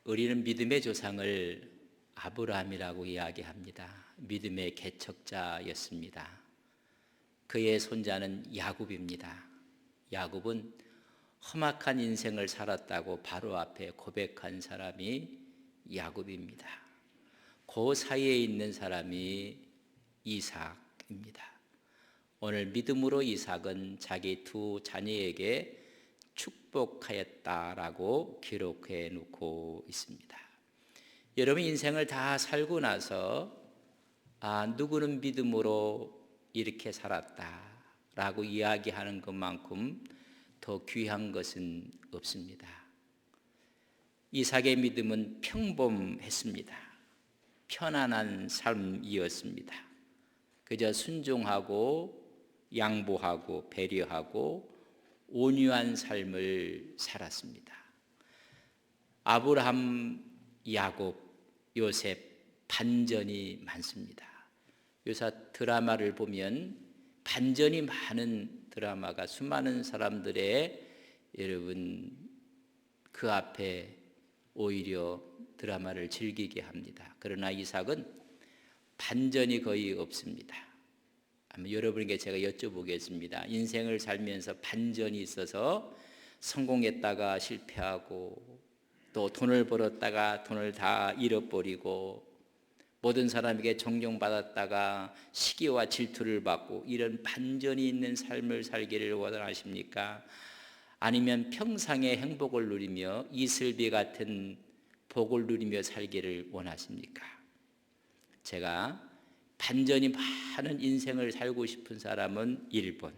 우리는 믿음의 조상을 아브라함이라고 이야기합니다. 믿음의 개척자였습니다. 그의 손자는 야곱입니다. 야곱은 험악한 인생을 살았다고 바로 앞에 고백한 사람이 야곱입니다. 그 사이에 있는 사람이 이삭입니다. 오늘 믿음으로 이삭은 자기 두 자녀에게 축복하였다라고 기록해 놓고 있습니다. 여러분, 인생을 다 살고 나서 누구는 믿음으로 이렇게 살았다라고 이야기하는 것만큼 더 귀한 것은 없습니다. 이삭의 믿음은 평범했습니다. 편안한 삶이었습니다. 그저 순종하고 양보하고 배려하고 온유한 삶을 살았습니다. 아브라함, 야곱, 요셉 반전이 많습니다. 요새 드라마를 보면 반전이 많은 드라마가 수많은 사람들의 여러분 그 앞에 오히려 드라마를 즐기게 합니다. 그러나 이삭은 반전이 거의 없습니다. 여러분에게 제가 여쭤보겠습니다. 인생을 살면서 반전이 있어서 성공했다가 실패하고 또 돈을 벌었다가 돈을 다 잃어버리고 모든 사람에게 존경받았다가 시기와 질투를 받고 이런 반전이 있는 삶을 살기를 원하십니까? 아니면 평상의 행복을 누리며 이슬비 같은 복을 누리며 살기를 원하십니까? 제가 반전이 많은 인생을 살고 싶은 사람은 1번,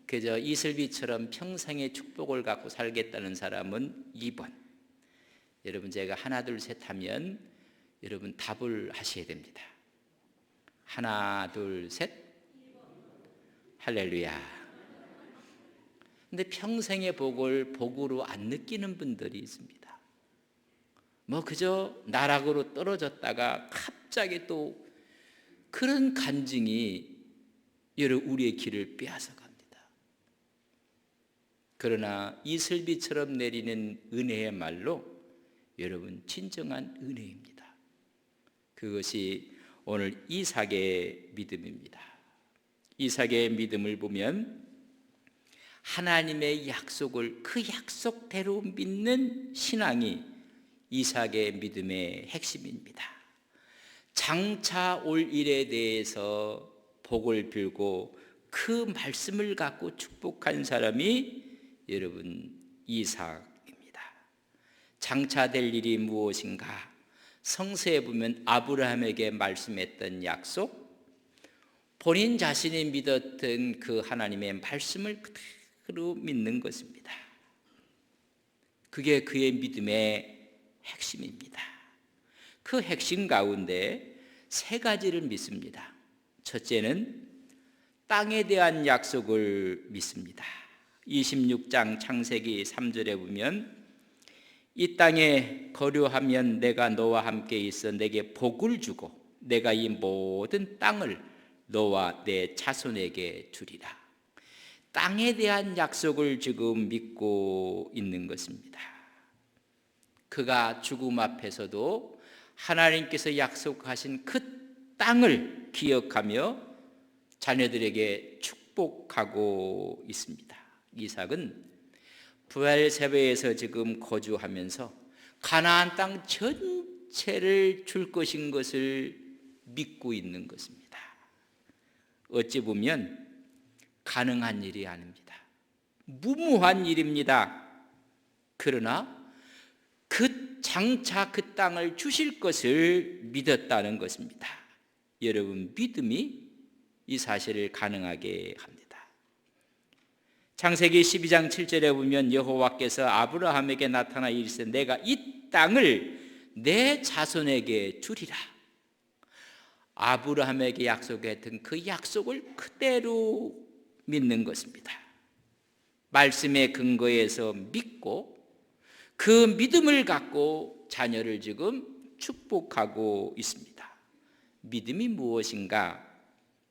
그저 이슬비처럼 평생의 축복을 갖고 살겠다는 사람은 2번. 여러분, 제가 하나 둘 셋 하면 여러분 답을 하셔야 됩니다. 하나 둘 셋. 할렐루야. 근데 평생의 복을 복으로 안 느끼는 분들이 있습니다. 그저 나락으로 떨어졌다가 갑자기 또 그런 간증이 우리의 길을 빼앗아 갑니다. 그러나 이슬비처럼 내리는 은혜야말로 여러분 진정한 은혜입니다. 그것이 오늘 이삭의 믿음입니다. 이삭의 믿음을 보면 하나님의 약속을 그 약속대로 믿는 신앙이 이삭의 믿음의 핵심입니다. 장차 올 일에 대해서 복을 빌고 그 말씀을 갖고 축복한 사람이 여러분 이삭입니다. 장차 될 일이 무엇인가? 성서에 보면 아브라함에게 말씀했던 약속, 본인 자신이 믿었던 그 하나님의 말씀을 그대로 믿는 것입니다. 그게 그의 믿음의 핵심입니다. 그 핵심 가운데 세 가지를 믿습니다. 첫째는 땅에 대한 약속을 믿습니다. 26장 창세기 3절에 보면 이 땅에 거류하면 내가 너와 함께 있어 내게 복을 주고 내가 이 모든 땅을 너와 내 자손에게 주리라. 땅에 대한 약속을 지금 믿고 있는 것입니다. 그가 죽음 앞에서도 하나님께서 약속하신 그 땅을 기억하며 자녀들에게 축복하고 있습니다. 이삭은 브엘세바에서 지금 거주하면서 가나안 땅 전체를 줄 것인 것을 믿고 있는 것입니다. 어찌 보면 가능한 일이 아닙니다. 무모한 일입니다. 그러나 그 장차 그 땅을 주실 것을 믿었다는 것입니다. 여러분, 믿음이 이 사실을 가능하게 합니다. 창세기 12장 7절에 보면 여호와께서 아브라함에게 나타나 이르시되 내가 이 땅을 내 자손에게 주리라. 아브라함에게 약속했던 그 약속을 그대로 믿는 것입니다. 말씀의 근거에서 믿고 그 믿음을 갖고 자녀를 지금 축복하고 있습니다. 믿음이 무엇인가?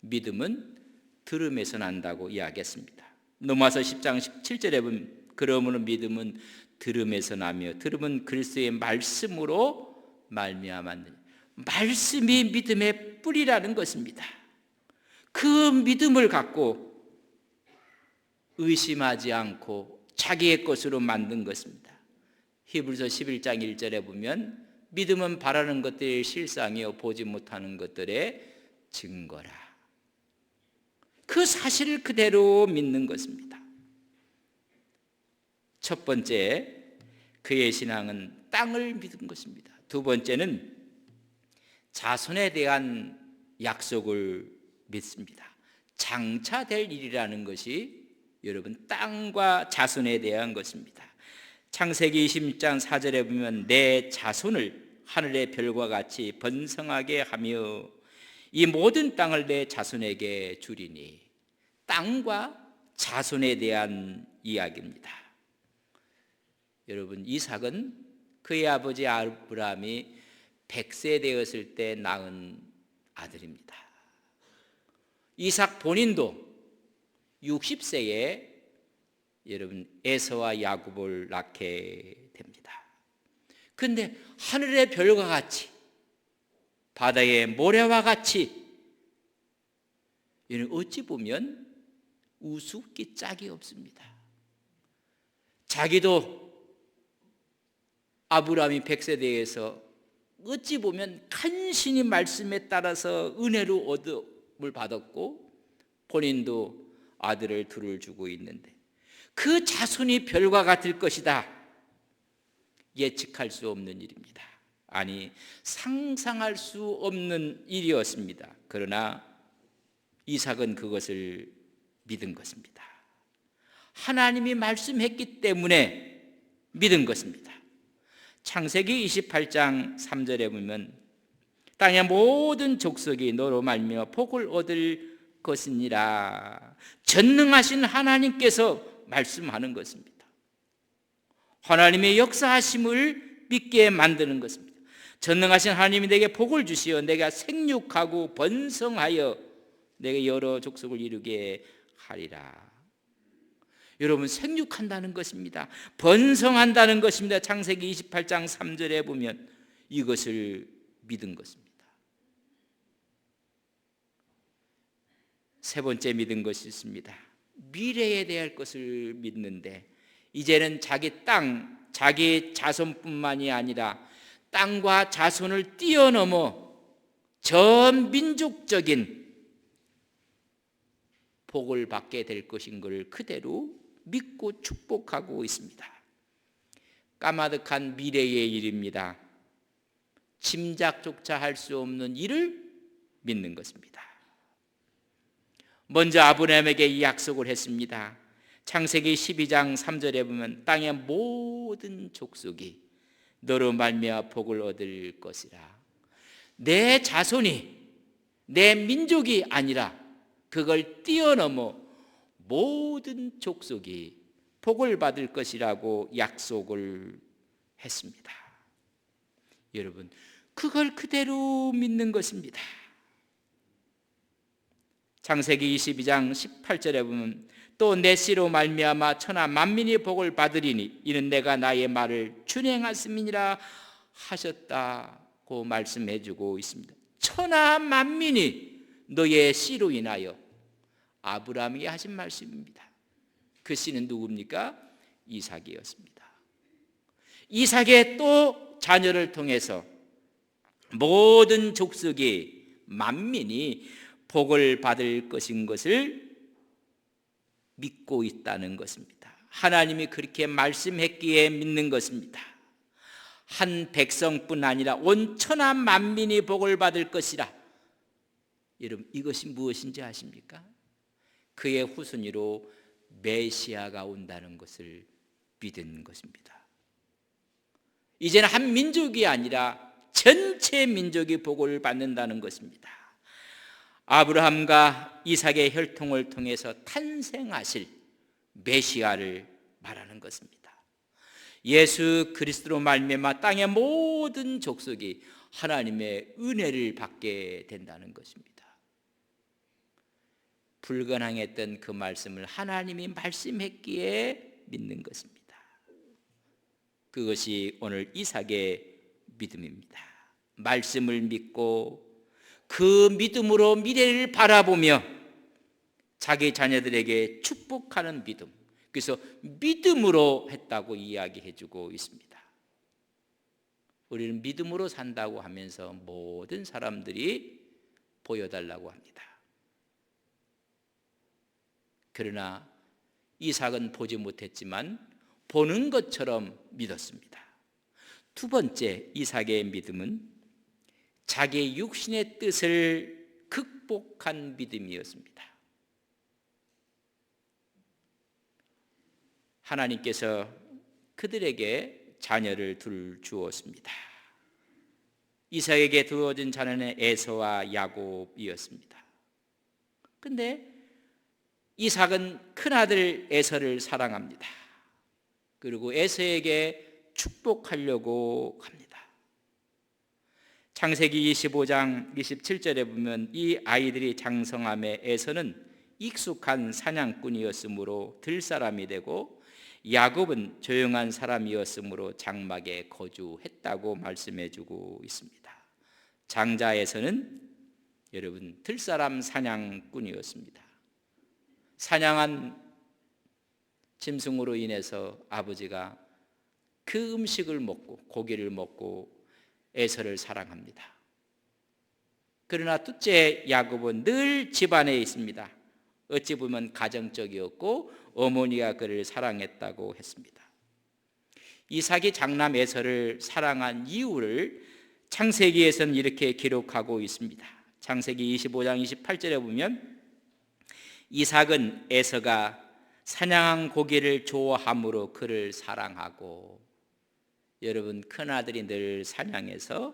믿음은 들음에서 난다고 이야기했습니다. 로마서 10장 17절에 보면 그러므로 믿음은 들음에서 나며 들음은 그리스도의 말씀으로 말미암았느니. 말씀이 믿음의 뿌리라는 것입니다. 그 믿음을 갖고 의심하지 않고 자기의 것으로 만든 것입니다. 히브리서 11장 1절에 보면 믿음은 바라는 것들의 실상이요 보지 못하는 것들의 증거라. 그 사실을 그대로 믿는 것입니다. 첫 번째, 그의 신앙은 땅을 믿은 것입니다. 두 번째는 자손에 대한 약속을 믿습니다. 장차될 일이라는 것이 여러분 땅과 자손에 대한 것입니다. 창세기 26장 4절에 보면 내 자손을 하늘의 별과 같이 번성하게 하며 이 모든 땅을 내 자손에게 주리니. 땅과 자손에 대한 이야기입니다. 여러분, 이삭은 그의 아버지 아브라함이 100세 되었을 때 낳은 아들입니다. 이삭 본인도 60세에 여러분 에서와 야곱을 낳게 됩니다. 그런데 하늘의 별과 같이 바다의 모래와 같이, 이는 어찌 보면 우습기 짝이 없습니다. 자기도 아브라함이 100세대에서 어찌 보면 간신히 말씀에 따라서 은혜로 얻음을 받았고 본인도 아들을 둘을 주고 있는데 그 자손이 별과 같을 것이다. 예측할 수 없는 일입니다. 아니, 상상할 수 없는 일이었습니다. 그러나 이삭은 그것을 믿은 것입니다. 하나님이 말씀했기 때문에 믿은 것입니다. 창세기 28장 3절에 보면 땅의 모든 족속이 너로 말미암아 복을 얻을 것이니라. 전능하신 하나님께서 말씀하는 것입니다. 하나님의 역사하심을 믿게 만드는 것입니다. 전능하신 하나님이 내게 복을 주시어 내가 생육하고 번성하여 내게 여러 족속을 이루게 하리라. 여러분, 생육한다는 것입니다. 번성한다는 것입니다. 창세기 28장 3절에 보면 이것을 믿은 것입니다. 세 번째 믿은 것이 있습니다. 미래에 대할 것을 믿는데 이제는 자기 땅, 자기 자손뿐만이 아니라 땅과 자손을 뛰어넘어 전 민족적인 복을 받게 될 것인 것을 그대로 믿고 축복하고 있습니다. 까마득한 미래의 일입니다. 짐작조차 할 수 없는 일을 믿는 것입니다. 먼저 아브라함에게 이 약속을 했습니다. 창세기 12장 3절에 보면 땅의 모든 족속이 너로 말미암아 복을 얻을 것이라. 내 자손이, 내 민족이 아니라 그걸 뛰어넘어 모든 족속이 복을 받을 것이라고 약속을 했습니다. 여러분, 그걸 그대로 믿는 것입니다. 창세기 22장 18절에 보면 또 내 씨로 말미암아 천하 만민이 복을 받으리니 이는 내가 나의 말을 준행하심이니라 하셨다고 말씀해 주고 있습니다. 천하 만민이 너의 씨로 인하여, 아브라함에게 하신 말씀입니다. 그 씨는 누굽니까? 이삭이었습니다. 이삭의 또 자녀를 통해서 모든 족속이, 만민이 복을 받을 것인 것을 믿고 있다는 것입니다. 하나님이 그렇게 말씀했기에 믿는 것입니다. 한 백성뿐 아니라 온 천하 만민이 복을 받을 것이라. 여러분, 이것이 무엇인지 아십니까? 그의 후손으로 메시아가 온다는 것을 믿은 것입니다. 이제는 한 민족이 아니라 전체 민족이 복을 받는다는 것입니다. 아브라함과 이삭의 혈통을 통해서 탄생하실 메시아를 말하는 것입니다. 예수 그리스도로 말미암아 땅의 모든 족속이 하나님의 은혜를 받게 된다는 것입니다. 불가능했던 그 말씀을 하나님이 말씀했기에 믿는 것입니다. 그것이 오늘 이삭의 믿음입니다. 말씀을 믿고 그 믿음으로 미래를 바라보며 자기 자녀들에게 축복하는 믿음. 그래서 믿음으로 했다고 이야기해주고 있습니다. 우리는 믿음으로 산다고 하면서 모든 사람들이 보여달라고 합니다. 그러나 이삭은 보지 못했지만 보는 것처럼 믿었습니다. 두 번째 이삭의 믿음은 자기의 육신의 뜻을 극복한 믿음이었습니다. 하나님께서 그들에게 자녀를 주었습니다. 이삭에게 주어진 자녀는 에서와 야곱이었습니다. 그런데 이삭은 큰아들 에서를 사랑합니다. 그리고 에서에게 축복하려고 합니다. 창세기 25장 27절에 보면 이 아이들이 장성함에 에서는 익숙한 사냥꾼이었으므로 들사람이 되고 야곱은 조용한 사람이었으므로 장막에 거주했다고 말씀해주고 있습니다. 장자에서는 여러분 들사람 사냥꾼이었습니다. 사냥한 짐승으로 인해서 아버지가 그 음식을 먹고 고기를 먹고 에서를 사랑합니다. 그러나 둘째 야곱은 늘 집안에 있습니다. 어찌 보면 가정적이었고 어머니가 그를 사랑했다고 했습니다. 이삭이 장남 에서를 사랑한 이유를 창세기에서는 이렇게 기록하고 있습니다. 창세기 25장 28절에 보면 이삭은 에서가 사냥한 고기를 좋아함으로 그를 사랑하고, 여러분 큰아들이 늘 사냥해서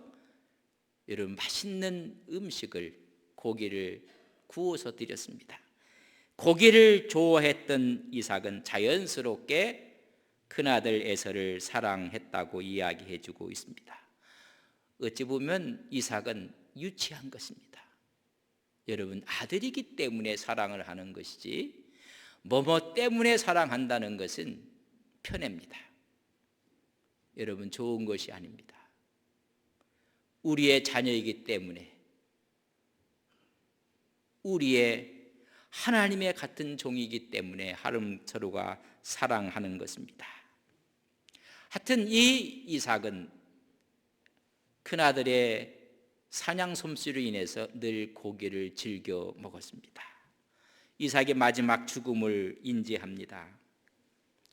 여러분 맛있는 음식을 고기를 구워서 드렸습니다. 고기를 좋아했던 이삭은 자연스럽게 큰아들 에서를 사랑했다고 이야기해주고 있습니다. 어찌 보면 이삭은 유치한 것입니다. 여러분 아들이기 때문에 사랑을 하는 것이지 뭐뭐 때문에 사랑한다는 것은 편애입니다. 여러분 좋은 것이 아닙니다. 우리의 자녀이기 때문에, 우리의 하나님의 같은 종이기 때문에 서로가 사랑하는 것입니다. 하여튼 이 이삭은 큰아들의 사냥 솜씨로 인해서 늘 고기를 즐겨 먹었습니다. 이삭의 마지막 죽음을 인지합니다.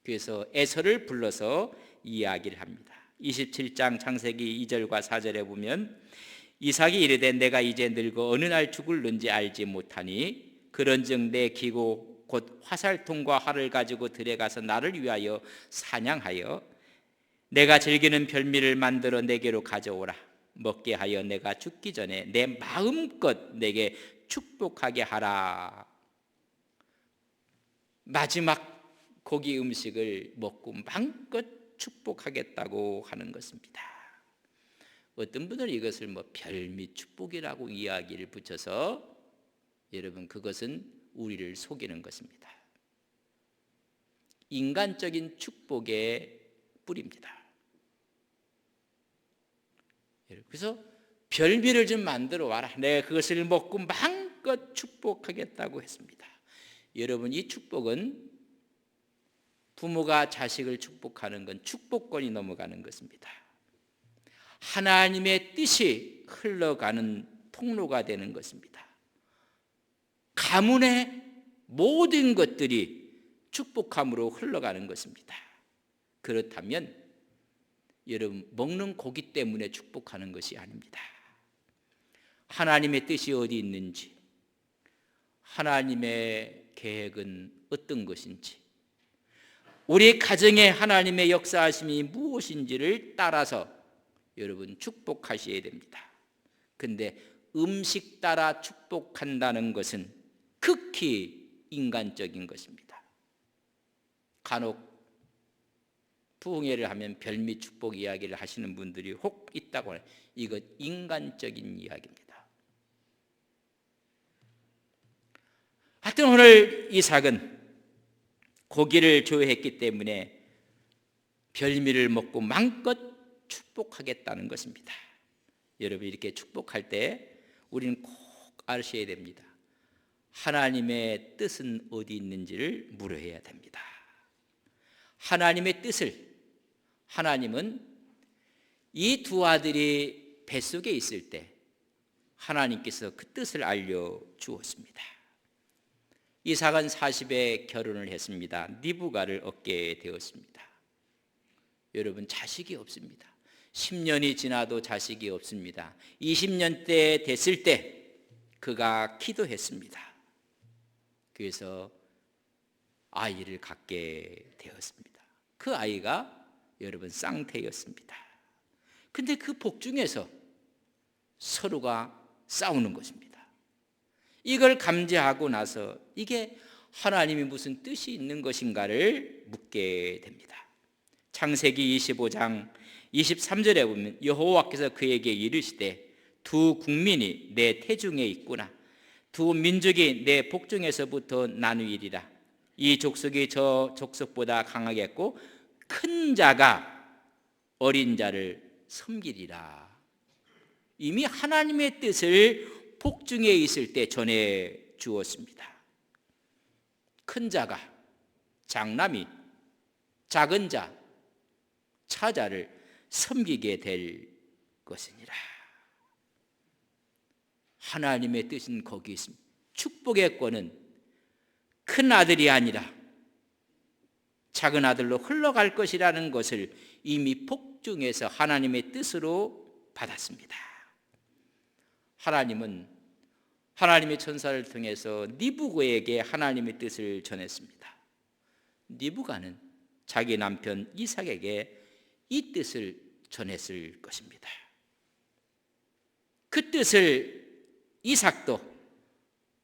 그래서 에서를 불러서 이야기를 합니다. 27장 창세기 2절과 4절에 보면 이삭이 이르되 내가 이제 늙어 어느 날 죽을는지 알지 못하니 그런즉 내 기고 곧 화살통과 활을 가지고 들에 가서 나를 위하여 사냥하여 내가 즐기는 별미를 만들어 내게로 가져오라. 먹게 하여 내가 죽기 전에 내 마음껏 내게 축복하게 하라. 마지막 고기 음식을 먹고 마음껏 축복하겠다고 하는 것입니다. 어떤 분은 이것을 별미 축복이라고 이야기를 붙여서 여러분 그것은 우리를 속이는 것입니다. 인간적인 축복의 뿌리입니다. 그래서 별미를 좀 만들어 와라. 내가 그것을 먹고 마음껏 축복하겠다고 했습니다. 여러분 이 축복은 부모가 자식을 축복하는 건 축복권이 넘어가는 것입니다. 하나님의 뜻이 흘러가는 통로가 되는 것입니다. 가문의 모든 것들이 축복함으로 흘러가는 것입니다. 그렇다면 여러분 먹는 고기 때문에 축복하는 것이 아닙니다. 하나님의 뜻이 어디 있는지, 하나님의 계획은 어떤 것인지, 우리 가정에 하나님의 역사하심이 무엇인지를 따라서 여러분 축복하셔야 됩니다. 근데 음식 따라 축복한다는 것은 극히 인간적인 것입니다. 간혹 부흥회를 하면 별미 축복 이야기를 하시는 분들이 혹 있다고 해요. 이것 인간적인 이야기입니다. 하여튼 오늘 이삭은 고기를 좋아했기 때문에 별미를 먹고 마음껏 축복하겠다는 것입니다. 여러분, 이렇게 축복할 때 우리는 꼭 아셔야 됩니다. 하나님의 뜻은 어디 있는지를 물어야 됩니다. 하나님의 뜻을, 하나님은 이 두 아들이 뱃속에 있을 때 하나님께서 그 뜻을 알려주었습니다. 이삭은 40에 결혼을 했습니다. 리브가를 얻게 되었습니다. 여러분, 자식이 없습니다. 10년이 지나도 자식이 없습니다. 20년대 됐을 때 그가 기도했습니다. 그래서 아이를 갖게 되었습니다. 그 아이가 여러분 쌍태였습니다. 근데 그 복중에서 서로가 싸우는 것입니다. 이걸 감지하고 나서 이게 하나님이 무슨 뜻이 있는 것인가를 묻게 됩니다. 창세기 25장 23절에 보면 여호와께서 그에게 이르시되 두 국민이 내 태중에 있구나. 두 민족이 내 복중에서부터 나누이리라. 이 족속이 저 족속보다 강하겠고 큰 자가 어린 자를 섬기리라. 이미 하나님의 뜻을 복중에 있을 때 전해 주었습니다. 큰 자가 장남이 작은 자 차자를 섬기게 될 것이니라. 하나님의 뜻은 거기 있습니다. 축복의 권은 큰 아들이 아니라 작은 아들로 흘러갈 것이라는 것을 이미 복중에서 하나님의 뜻으로 받았습니다. 하나님은 하나님의 천사를 통해서 니브가에게 하나님의 뜻을 전했습니다. 니브가는 자기 남편 이삭에게 이 뜻을 전했을 것입니다. 그 뜻을 이삭도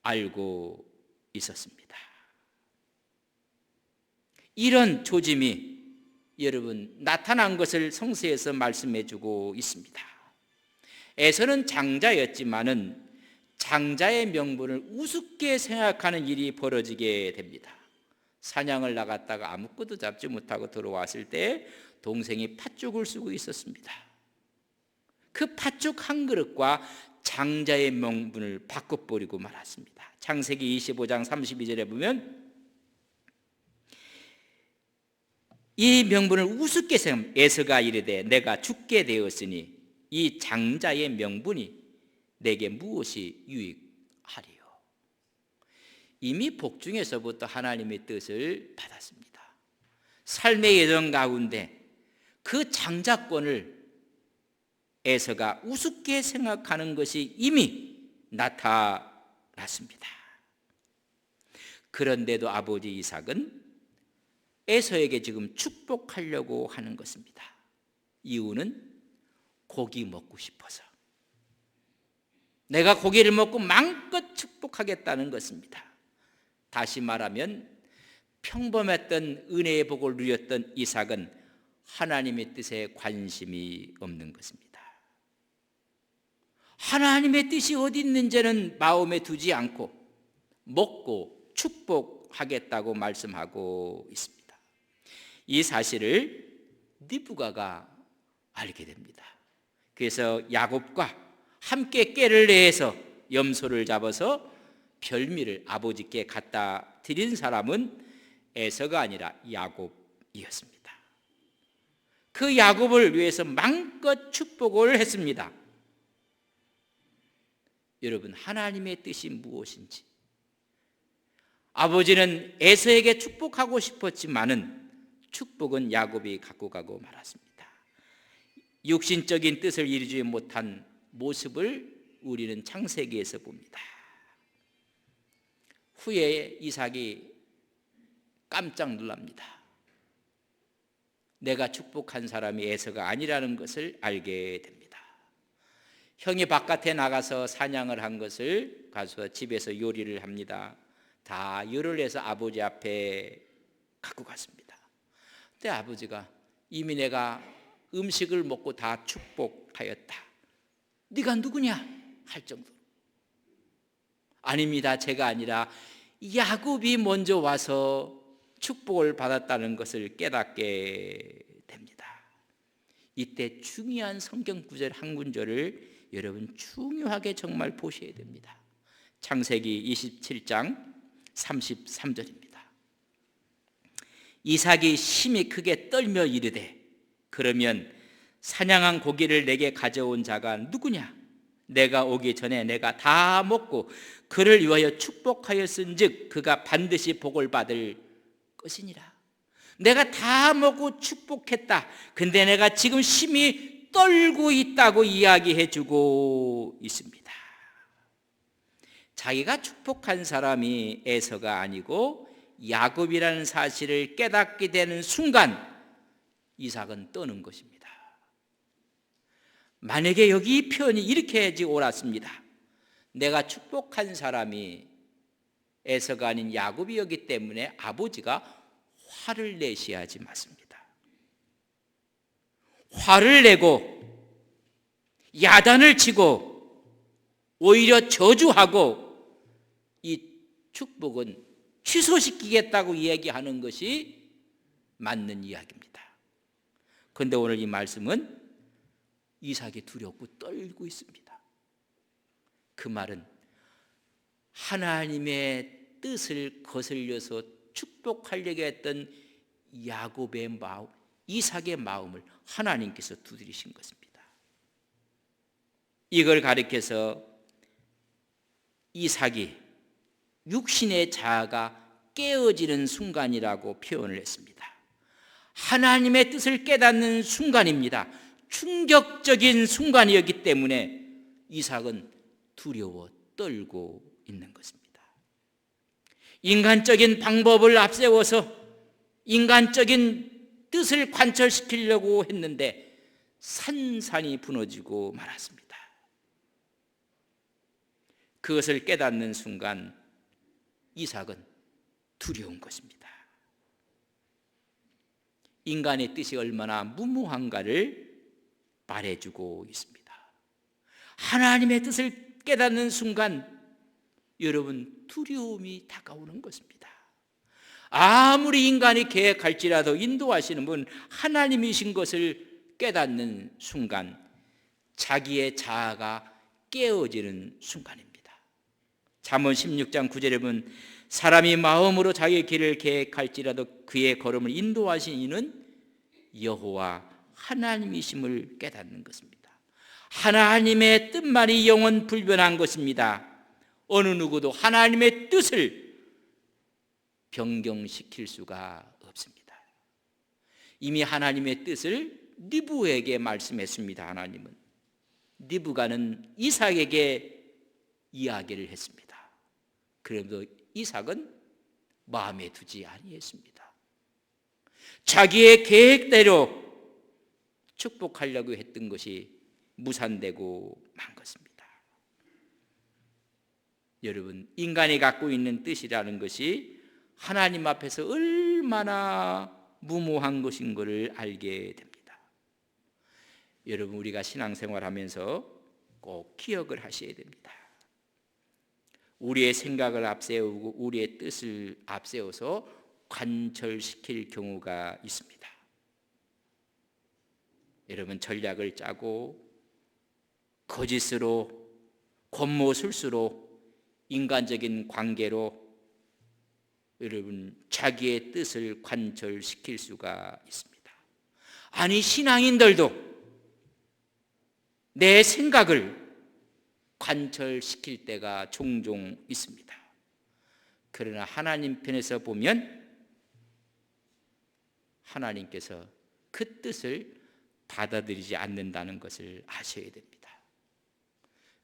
알고 있었습니다. 이런 조짐이 여러분 나타난 것을 성서에서 말씀해 주고 있습니다. 에서는 장자였지만은 장자의 명분을 우습게 생각하는 일이 벌어지게 됩니다. 사냥을 나갔다가 아무것도 잡지 못하고 들어왔을 때 동생이 팥죽을 쓰고 있었습니다. 그 팥죽 한 그릇과 장자의 명분을 바꿔버리고 말았습니다. 창세기 25장 32절에 보면 이 명분을 우습게 생각하면 에서가 이르되 내가 죽게 되었으니 이 장자의 명분이 내게 무엇이 유익하리요. 이미 복중에서부터 하나님의 뜻을 받았습니다. 삶의 예정 가운데 그 장자권을 에서가 우습게 생각하는 것이 이미 나타났습니다. 그런데도 아버지 이삭은 에서에게 지금 축복하려고 하는 것입니다. 이유는 고기 먹고 싶어서. 내가 고기를 먹고 마음껏 축복하겠다는 것입니다. 다시 말하면 평범했던 은혜의 복을 누렸던 이삭은 하나님의 뜻에 관심이 없는 것입니다. 하나님의 뜻이 어디 있는지는 마음에 두지 않고 먹고 축복하겠다고 말씀하고 있습니다. 이 사실을 리브가가 알게 됩니다. 그래서 야곱과 함께 꾀를 내서 염소를 잡아서 별미를 아버지께 갖다 드린 사람은 에서가 아니라 야곱이었습니다. 그 야곱을 위해서 마음껏 축복을 했습니다. 여러분, 하나님의 뜻이 무엇인지 아버지는 에서에게 축복하고 싶었지만은 축복은 야곱이 갖고 가고 말았습니다. 육신적인 뜻을 이루지 못한 모습을 우리는 창세기에서 봅니다. 후에 이삭이 깜짝 놀랍니다. 내가 축복한 사람이 에서가 아니라는 것을 알게 됩니다. 형이 바깥에 나가서 사냥을 한 것을 가서 집에서 요리를 합니다. 다 요리를 해서 아버지 앞에 갖고 갔습니다. 근데 아버지가 이미 내가 음식을 먹고 다 축복하였다. 네가 누구냐? 할 정도로. 아닙니다. 제가 아니라 야곱이 먼저 와서 축복을 받았다는 것을 깨닫게 됩니다. 이때 중요한 성경 구절 한 군절을 여러분 중요하게 정말 보셔야 됩니다. 창세기 27장 33절입니다. 이삭이 심히 크게 떨며 이르되 그러면 사냥한 고기를 내게 가져온 자가 누구냐? 내가 오기 전에 내가 다 먹고 그를 위하여 축복하였은즉 그가 반드시 복을 받을 것이니라. 내가 다 먹고 축복했다. 근데 내가 지금 심히 떨고 있다고 이야기해 주고 있습니다. 자기가 축복한 사람이 에서가 아니고 야곱이라는 사실을 깨닫게 되는 순간 이삭은 떠는 것입니다. 만약에 여기 이 표현이 이렇게 옳았습니다. 내가 축복한 사람이 에서가 아닌 야곱이었기 때문에 아버지가 화를 내셔야지 맞습니다. 화를 내고 야단을 치고 오히려 저주하고 이 축복은 취소시키겠다고 이야기하는 것이 맞는 이야기입니다. 그런데 오늘 이 말씀은 이삭이 두렵고 떨고 있습니다. 그 말은 하나님의 뜻을 거슬려서 축복하려고 했던 야곱의 마음, 이삭의 마음을 하나님께서 두드리신 것입니다. 이걸 가리켜서 이삭이 육신의 자아가 깨어지는 순간이라고 표현을 했습니다. 하나님의 뜻을 깨닫는 순간입니다. 충격적인 순간이었기 때문에 이삭은 두려워 떨고 있는 것입니다. 인간적인 방법을 앞세워서 인간적인 뜻을 관철시키려고 했는데 산산이 무너지고 말았습니다. 그것을 깨닫는 순간 이삭은 두려운 것입니다. 인간의 뜻이 얼마나 무모한가를 말해주고 있습니다. 하나님의 뜻을 깨닫는 순간 여러분 두려움이 다가오는 것입니다. 아무리 인간이 계획할지라도 인도하시는 분 하나님이신 것을 깨닫는 순간 자기의 자아가 깨어지는 순간입니다. 잠언 16장 9절에 보면 사람이 마음으로 자기의 길을 계획할지라도 그의 걸음을 인도하신 이는 여호와 하나님이심을 깨닫는 것입니다. 하나님의 뜻만이 영원 불변한 것입니다. 어느 누구도 하나님의 뜻을 변경시킬 수가 없습니다. 이미 하나님의 뜻을 리브에게 말씀했습니다. 하나님은 리브가는 이삭에게 이야기를 했습니다. 그래도 이삭은 마음에 두지 아니했습니다. 자기의 계획대로 축복하려고 했던 것이 무산되고 만 것입니다. 여러분, 인간이 갖고 있는 뜻이라는 것이 하나님 앞에서 얼마나 무모한 것인 것을 알게 됩니다. 여러분, 우리가 신앙생활하면서 꼭 기억을 하셔야 됩니다. 우리의 생각을 앞세우고 우리의 뜻을 앞세워서 관철시킬 경우가 있습니다. 여러분, 전략을 짜고 거짓으로 권모술수로 인간적인 관계로 여러분 자기의 뜻을 관철시킬 수가 있습니다. 아니, 신앙인들도 내 생각을 관철시킬 때가 종종 있습니다. 그러나 하나님 편에서 보면 하나님께서 그 뜻을 받아들이지 않는다는 것을 아셔야 됩니다.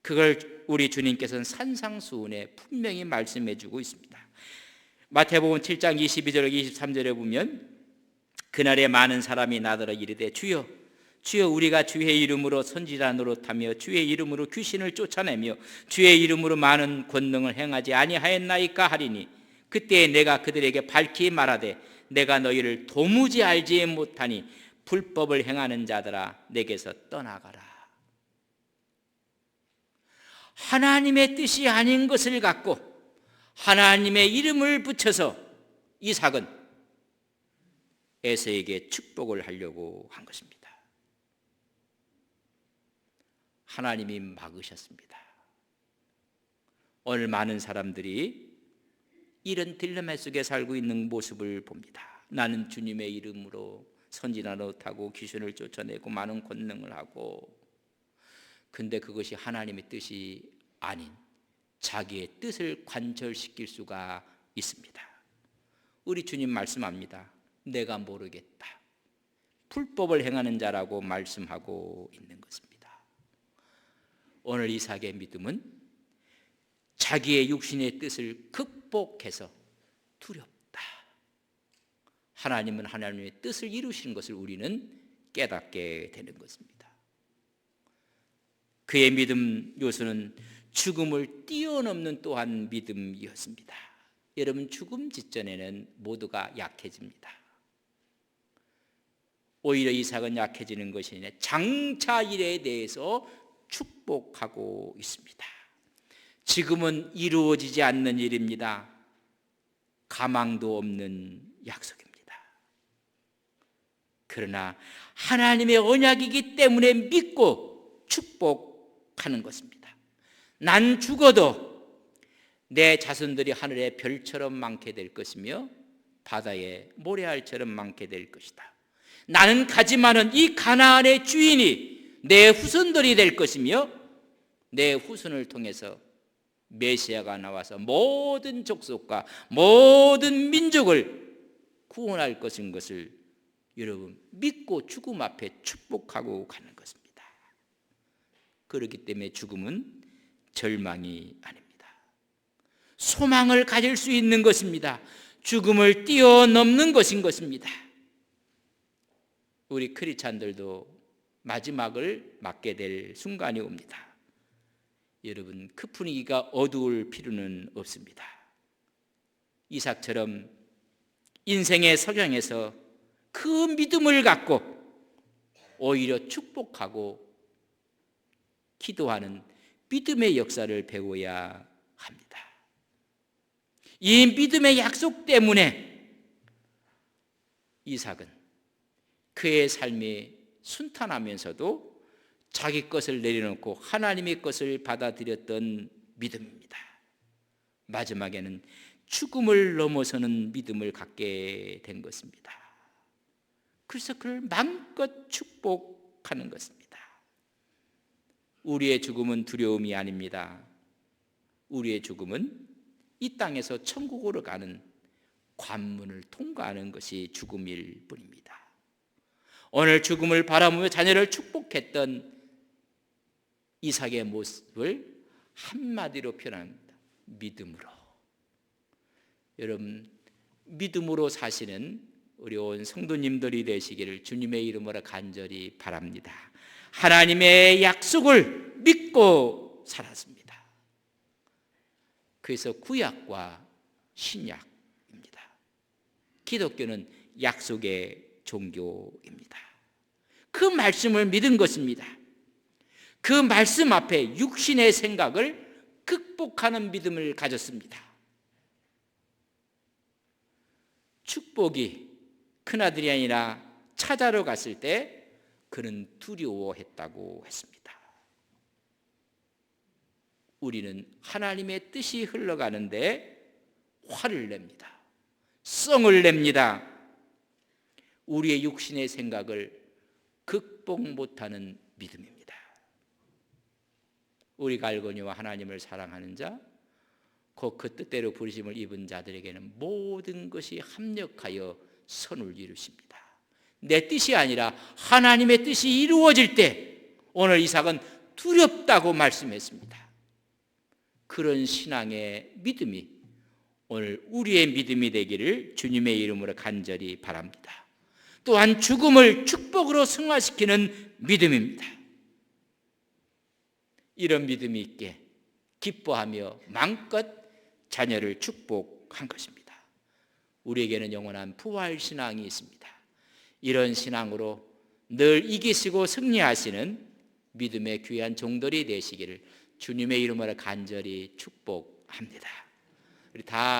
그걸 우리 주님께서는 산상수훈에 분명히 말씀해 주고 있습니다. 마태복음 7장 22절 23절에 보면 그날에 많은 사람이 나더러 이르되 주여 주여 우리가 주의 이름으로 선지자 노릇하며 주의 이름으로 귀신을 쫓아내며 주의 이름으로 많은 권능을 행하지 아니하였나이까 하리니 그때에 내가 그들에게 밝히 말하되 내가 너희를 도무지 알지 못하니 불법을 행하는 자들아 내게서 떠나가라. 하나님의 뜻이 아닌 것을 갖고 하나님의 이름을 붙여서 이삭은 에서에게 축복을 하려고 한 것입니다. 하나님이 막으셨습니다. 오늘 많은 사람들이 이런 딜레마 속에 살고 있는 모습을 봅니다. 나는 주님의 이름으로 선지자 노릇하고 귀신을 쫓아내고 많은 권능을 하고, 근데 그것이 하나님의 뜻이 아닌 자기의 뜻을 관철시킬 수가 있습니다. 우리 주님 말씀합니다. 내가 모르겠다. 불법을 행하는 자라고 말씀하고 있는 것입니다. 오늘 이삭의 믿음은 자기의 육신의 뜻을 극복해서 두렵다. 하나님은 하나님의 뜻을 이루시는 것을 우리는 깨닫게 되는 것입니다. 그의 믿음 요소는 죽음을 뛰어넘는 또한 믿음이었습니다. 여러분, 죽음 직전에는 모두가 약해집니다. 오히려 이삭은 약해지는 것이 아니라 장차 일에 대해서 축복하고 있습니다. 지금은 이루어지지 않는 일입니다. 가망도 없는 약속입니다. 그러나 하나님의 언약이기 때문에 믿고 축복하는 것입니다. 난 죽어도 내 자손들이 하늘의 별처럼 많게 될 것이며 바다의 모래알처럼 많게 될 것이다. 나는 가지만은 이 가나안의 주인이 내 후손들이 될 것이며 내 후손을 통해서 메시아가 나와서 모든 족속과 모든 민족을 구원할 것인 것을 여러분 믿고 죽음 앞에 축복하고 가는 것입니다. 그렇기 때문에 죽음은 절망이 아닙니다. 소망을 가질 수 있는 것입니다. 죽음을 뛰어넘는 것인 것입니다. 우리 크리스찬들도 마지막을 맞게 될 순간이 옵니다. 여러분, 그 분위기가 어두울 필요는 없습니다. 이삭처럼 인생의 석양에서 그 믿음을 갖고 오히려 축복하고 기도하는 믿음의 역사를 배워야 합니다. 이 믿음의 약속 때문에 이삭은 그의 삶이 순탄하면서도 자기 것을 내려놓고 하나님의 것을 받아들였던 믿음입니다. 마지막에는 죽음을 넘어서는 믿음을 갖게 된 것입니다. 그래서 그를 마음껏 축복하는 것입니다. 우리의 죽음은 두려움이 아닙니다. 우리의 죽음은 이 땅에서 천국으로 가는 관문을 통과하는 것이 죽음일 뿐입니다. 오늘 죽음을 바라보며 자녀를 축복했던 이삭의 모습을 한마디로 표현합니다. 믿음으로. 여러분, 믿음으로 사시는 우리 온 성도님들이 되시기를 주님의 이름으로 간절히 바랍니다. 하나님의 약속을 믿고 살았습니다. 그래서 구약과 신약입니다. 기독교는 약속의 종교입니다. 그 말씀을 믿은 것입니다. 그 말씀 앞에 육신의 생각을 극복하는 믿음을 가졌습니다. 축복이 큰아들이 아니라 찾아러 갔을 때 그는 두려워했다고 했습니다. 우리는 하나님의 뜻이 흘러가는데 화를 냅니다. 성을 냅니다. 우리의 육신의 생각을 극복 못하는 믿음입니다. 우리가 알거니와 하나님을 사랑하는 자, 곧 그 뜻대로 부르심을 입은 자들에게는 모든 것이 합력하여 선을 이루십니다. 내 뜻이 아니라 하나님의 뜻이 이루어질 때 오늘 이삭은 두렵다고 말씀했습니다. 그런 신앙의 믿음이 오늘 우리의 믿음이 되기를 주님의 이름으로 간절히 바랍니다. 또한 죽음을 축복으로 승화시키는 믿음입니다. 이런 믿음이 있게 기뻐하며 마음껏 자녀를 축복한 것입니다. 우리에게는 영원한 부활신앙이 있습니다. 이런 신앙으로 늘 이기시고 승리하시는 믿음의 귀한 종들이 되시기를 주님의 이름으로 간절히 축복합니다. 우리 다